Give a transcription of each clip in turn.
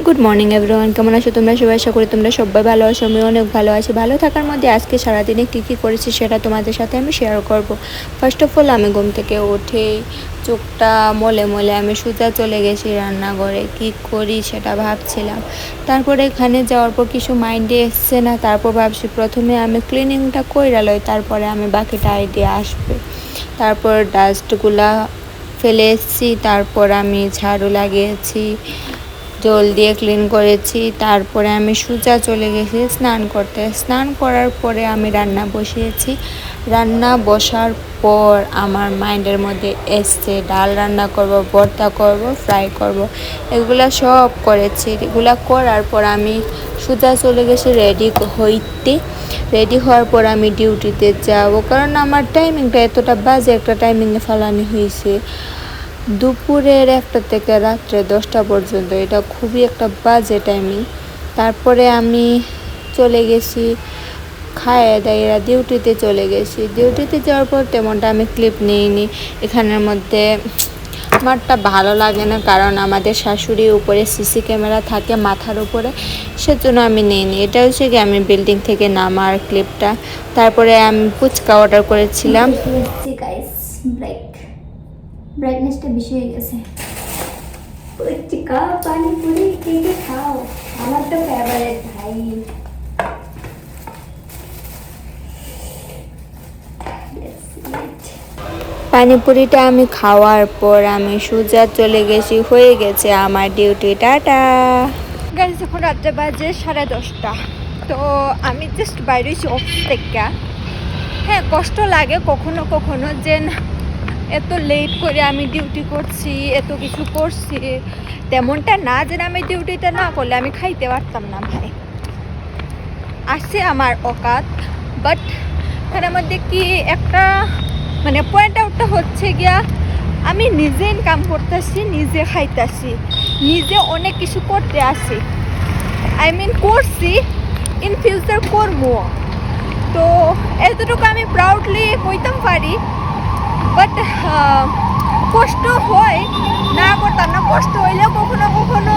Good morning everyone, কেমন আছো তোমরা সবাই? আশা করি তোমরা সবাই ভালো আছো। আমি অনেক ভালো আছি। ভালো থাকার মধ্যে আজকে সারাদিনে কী কী করেছি সেটা তোমাদের সাথে আমি শেয়ার করব। ফার্স্ট অফ অল আমি ঘুম থেকে উঠেই চোখটা মলে মলে আমি সোজা চলে গেছি রান্নাঘরে। কি করি সেটা ভাবছিলাম। তারপরে এখানে যাওয়ার পর কিছু মাইন্ডে এসছে না। তারপর ভাবছি প্রথমে আমি ক্লিনিংটা কইরা লই, তারপরে আমি বাকিটা আইডিয়া আসবে। তারপর ডাস্টগুলা ফেলে এসেছি, তারপর আমি ঝাড়ু লাগিয়েছি, জল দিয়ে ক্লিন করেছি। তারপরে আমি সোজা চলে গেছি স্নান করতে। স্নান করার পরে আমি রান্না বসিয়েছি। রান্না বসার পর আমার মাইন্ডের মধ্যে এসছে ডাল রান্না করব, ভর্তা করব, ফ্রাই করব, এগুলা সব করেছি। এগুলা করার পর আমি সোজা চলে গেছি রেডি হইতে। রেডি হওয়ার পর আমি ডিউটিতে যাব, কারণ আমার টাইমিংটা এতটা বাজে একটা টাইমিংয়ে ফালানি হয়েছে, দুপুরের 1টা থেকে রাত্রে 10টা পর্যন্ত। এটা খুবই একটা বাজে টাইমিং। তারপরে আমি চলে গেছি খাইয়ে দাইরা ডিউটিতে চলে গেছি। ডিউটিতে যাওয়ার পর তেমনটা আমি ক্লিপ নিইনি। এখানের মধ্যে আমারটা ভালো লাগে না, কারণ আমাদের শাশুড়ির উপরে সিসি ক্যামেরা থাকে মাথার উপরে, সেজন্য আমি নিইনি। এটা হচ্ছে কি আমি বিল্ডিং থেকে নামার ক্লিপটা। তারপরে আমি ফুচকা অর্ডার করেছিলাম। ব্রাইটনেসটা বেশি হয়ে গেছে। ফুচকা পানিপুরি কে কে খাও? আমার তো ফেভারিট ভাই। পানিপুরিটা আমি খাওয়ার পর আমি সোজা চলে গেছি, হয়ে গেছে আমার ডিউটি। টাটা গাইস, এখন রাত্রে বাজে 10:30। তো আমি জাস্ট বাইরেছি অফিস থেকে। হ্যাঁ, কষ্ট লাগে কখনো কখনো যে এত লেট করে আমি ডিউটি করছি, এত কিছু করছি। তেমনটা না যে আমি ডিউটিটা না করলে আমি খাইতে পারতাম না ভাই, আসছে আমার অকাত। বাট এখানের মধ্যে কি একটা মানে পয়েন্ট আউটটা হচ্ছে গিয়া, আমি নিজে ইনকাম করতেছি, নিজে খাইতেছি, নিজে অনেক কিছু করতে আসি। করছি, ইন ফিউচার করবো। তো এতটুকু আমি প্রাউডলি কইতাম পারি। বাট কষ্ট হয়, না করতাম না। কষ্ট হইলেও কখনো কখনো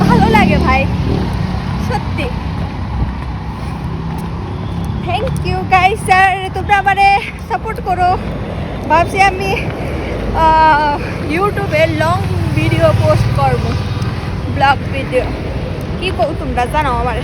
ভালো লাগে ভাই, সত্যি। থ্যাংক ইউ গাইস, স্যার তোমরা আমারে সাপোর্ট করো। ভাবছি আমি ইউটিউবে লং ভিডিও পোস্ট করবো, ব্লগ ভিডিও। কি করো তোমরা জানাও আমারে।